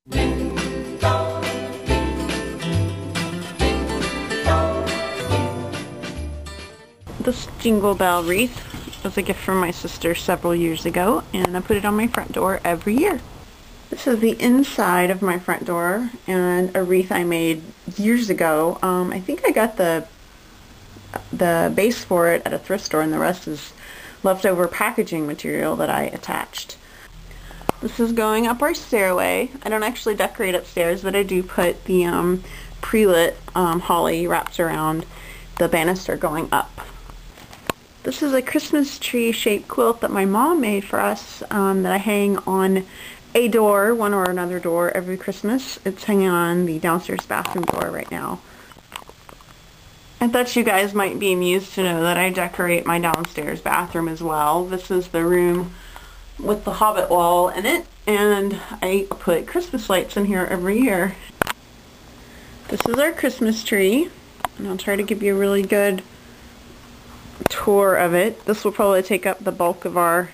This jingle bell wreath was a gift from my sister several years ago, and I put it on my front door every year. This is the inside of my front door, and a wreath I made years ago. I think I got the base for it at a thrift store, and the rest is leftover packaging material that I attached. This is going up our stairway. I don't actually decorate upstairs, but I do put the pre-lit holly wrapped around the banister going up. This is a Christmas tree shaped quilt that my mom made for us that I hang on a door, one or another door, every Christmas. It's hanging on the downstairs bathroom door right now. I thought you guys might be amused to know that I decorate my downstairs bathroom as well. This is the room with the Hobbit wall in it, and I put Christmas lights in here every year. This is our Christmas tree, and I'll try to give you a really good tour of it. This will probably take up the bulk of our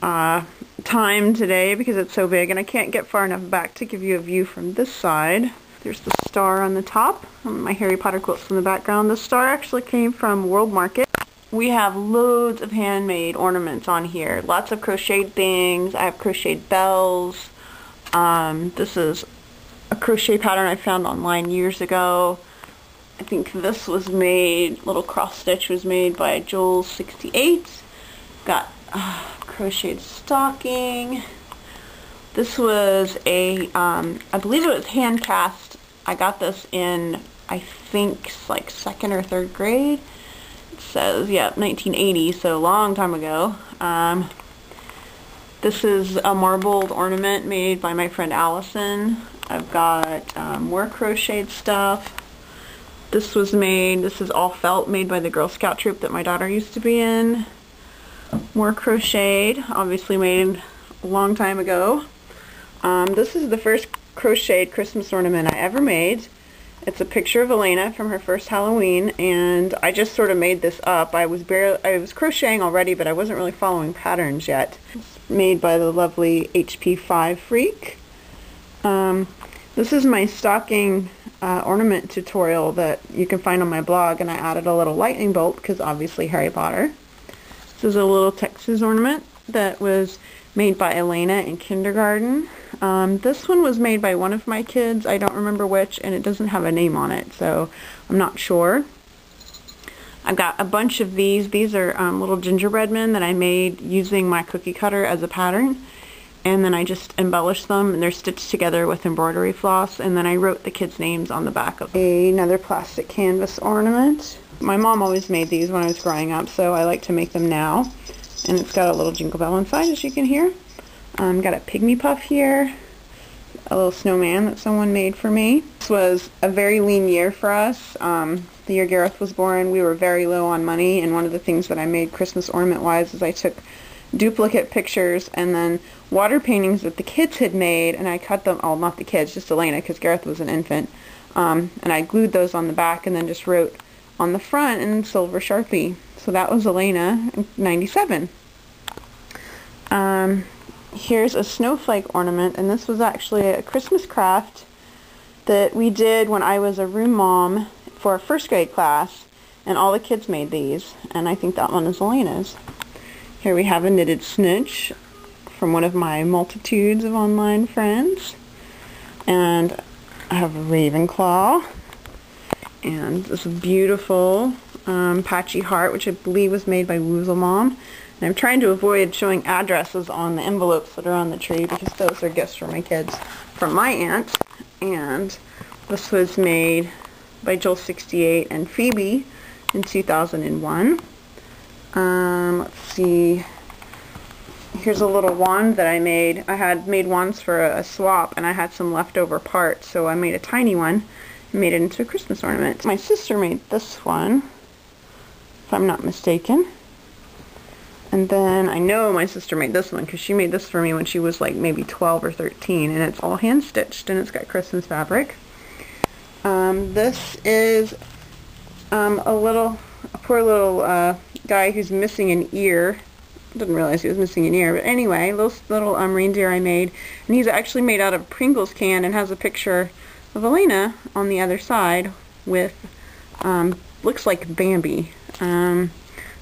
time today because it's so big, and I can't get far enough back to give you a view from this side. There's the star on the top, my Harry Potter quilts in the background. The star actually came from World Market. We have loads of handmade ornaments on here. Lots of crocheted things. I have crocheted bells. This is a crochet pattern I found online years ago. I think this was made, little cross stitch was made by Joel 68. Got crocheted stocking. This was a, I believe it was hand cast. I got this in, I think, like 2nd or 3rd grade. It says, yeah, 1980, so a long time ago. This is a marbled ornament made by my friend Allison. I've got more crocheted stuff. This was made, this is all felt, made by the Girl Scout troop that my daughter used to be in. More crocheted, obviously made a long time ago. This is the first crocheted Christmas ornament I ever made. It's a picture of Elena from her first Halloween, and I just sort of made this up. I was crocheting already, but I wasn't really following patterns yet. It's made by the lovely HP5 Freak. This is my stocking ornament tutorial that you can find on my blog, and I added a little lightning bolt because obviously Harry Potter. This is a little Texas ornament that was made by Elena in kindergarten. This one was made by one of my kids, I don't remember which, and it doesn't have a name on it, so I'm not sure. I've got a bunch of these. These are little gingerbread men that I made using my cookie cutter as a pattern, and then I just embellished them, and they're stitched together with embroidery floss, and then I wrote the kids' names on the back of them. Another plastic canvas ornament. My mom always made these when I was growing up, so I like to make them now. And it's got a little jingle bell inside, as you can hear. Got a pygmy puff here, a little snowman that someone made for me. This was a very lean year for us. The year Gareth was born, we were very low on money, and one of the things that I made Christmas ornament-wise is I took duplicate pictures and then water paintings that the kids had made, and I cut them, oh, not the kids, just Elena, because Gareth was an infant, and I glued those on the back and then just wrote on the front in silver Sharpie. So that was Elena in 97. Here's a snowflake ornament, and this was actually a Christmas craft that we did when I was a room mom for a 1st grade class, and all the kids made these, and I think that one is Elena's. Here we have a knitted snitch from one of my multitudes of online friends, and I have a Ravenclaw, and this beautiful patchy heart, which I believe was made by Woozle Mom. And I'm trying to avoid showing addresses on the envelopes that are on the tree because those are gifts for my kids from my aunt. And this was made by Joel 68 and Phoebe in 2001. Let's see. Here's a little wand that I made. I had made wands for a swap, and I had some leftover parts, so I made a tiny one and made it into a Christmas ornament. My sister made this one, if I'm not mistaken. And then I know my sister made this one because she made this for me when she was like maybe 12 or 13, and it's all hand stitched and it's got Christmas fabric. This is a poor little guy who's missing an ear Didn't realize he was missing an ear. But anyway, little reindeer I made. And he's actually made out of a Pringles can and has a picture of Elena on the other side with, looks like Bambi. And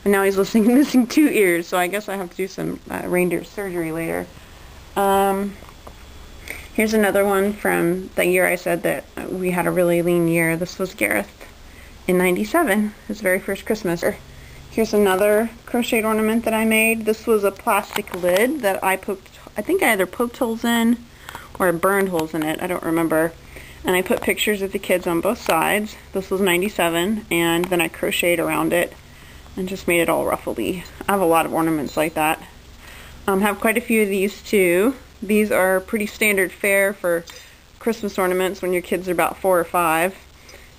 now he's missing 2 ears, so I guess I have to do some reindeer surgery later. Here's another one from the year I said that we had a really lean year. This was Gareth in '97, his very first Christmas. Here's another crocheted ornament that I made. This was a plastic lid that I think I either poked holes in or burned holes in it, I don't remember. And I put pictures of the kids on both sides. This was '97, and then I crocheted around it and just made it all ruffly. I have a lot of ornaments like that. Have quite a few of these too. These are pretty standard fare for Christmas ornaments when your kids are about 4 or 5.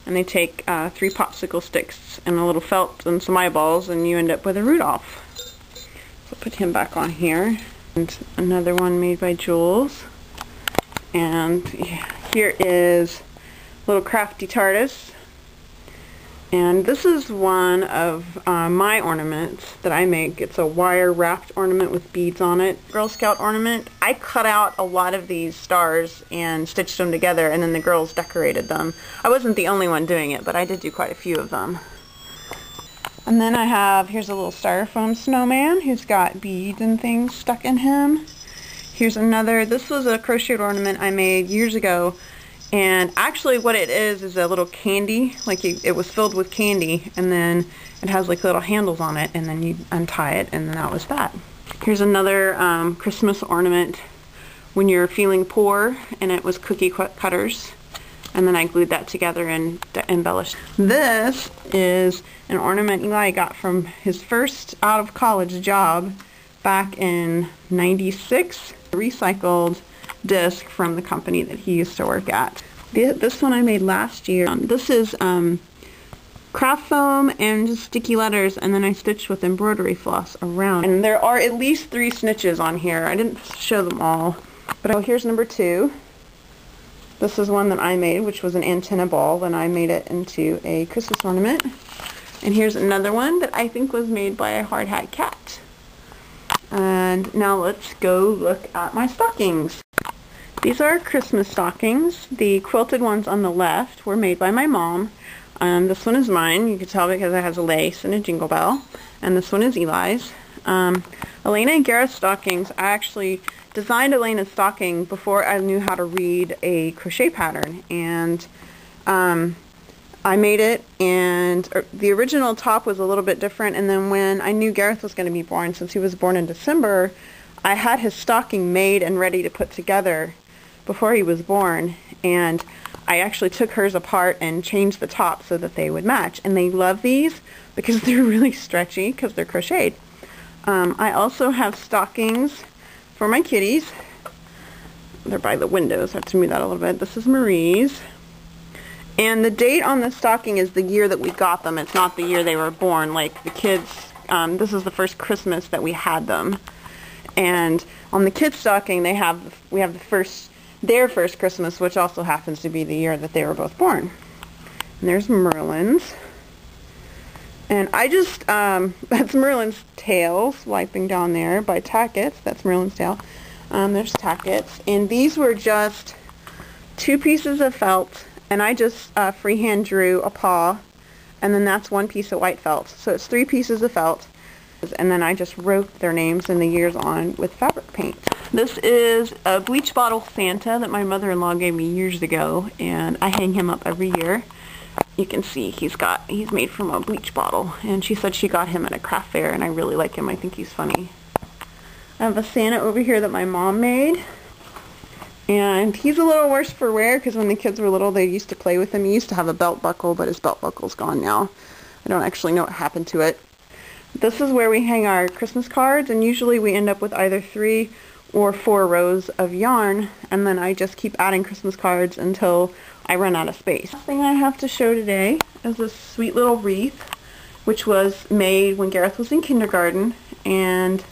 And they take 3 popsicle sticks and a little felt and some eyeballs, and you end up with a Rudolph. So put him back on here. And another one made by Jules. And here is little crafty TARDIS. And this is one of my ornaments that I make. It's a wire wrapped ornament with beads on it. Girl Scout ornament. I cut out a lot of these stars and stitched them together, and then the girls decorated them. I wasn't the only one doing it, but I did do quite a few of them. And then here's a little styrofoam snowman who's got beads and things stuck in him. Here's another. This was a crocheted ornament I made years ago. And actually what it is a little candy, like it was filled with candy, and then it has like little handles on it, and then you untie it, and then that was that. Here's another Christmas ornament when you're feeling poor, and it was cookie cutters, and then I glued that together and embellished. This is an ornament Eli got from his first out of college job back in '96, recycled disc from the company that he used to work at. This one I made last year. This is craft foam and just sticky letters, and then I stitched with embroidery floss around. And there are at least 3 snitches on here. I didn't show them all. But here's number 2. This is one that I made, which was an antenna ball, and I made it into a Christmas ornament. And here's another one that I think was made by a hard hat cat. And now let's go look at my stockings. These are Christmas stockings. The quilted ones on the left were made by my mom. This one is mine. You can tell because it has a lace and a jingle bell. And this one is Eli's. Elena and Gareth's stockings, I actually designed Elena's stocking before I knew how to read a crochet pattern. And I made it, and the original top was a little bit different, and then when I knew Gareth was going to be born, since he was born in December, I had his stocking made and ready to put together before he was born, and I actually took hers apart and changed the top so that they would match. And they love these because they're really stretchy because they're crocheted. I also have stockings for my kitties. They're by the windows. I have to move that a little bit. This is Marie's. And the date on the stocking is the year that we got them. It's not the year they were born. Like the kids, this is the first Christmas that we had them. And on the kids' stocking, we have their first Christmas, which also happens to be the year that they were both born. And there's Merlin's. And I just, that's Merlin's tail, swiping down there by Tackets. That's Merlin's tail. There's Tackets. And these were just 2 pieces of felt, and I just freehand drew a paw, and then that's 1 piece of white felt. So it's 3 pieces of felt. And then I just wrote their names and the years on with fabric paint. This is a bleach bottle Santa that my mother-in-law gave me years ago, and I hang him up every year. You can see he's made from a bleach bottle, and she said she got him at a craft fair, and I really like him. I think he's funny. I have a Santa over here that my mom made, and he's a little worse for wear because when the kids were little they used to play with him. He used to have a belt buckle, but his belt buckle's gone now. I don't actually know what happened to it. This is where we hang our Christmas cards, and usually we end up with either 3 or 4 rows of yarn, and then I just keep adding Christmas cards until I run out of space. The thing I have to show today is this sweet little wreath, which was made when Gareth was in kindergarten, and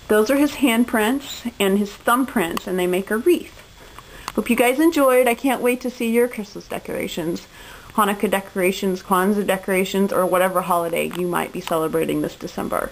those are his handprints and his thumbprints, and they make a wreath. Hope you guys enjoyed. I can't wait to see your Christmas decorations. Hanukkah decorations, Kwanzaa decorations, or whatever holiday you might be celebrating this December.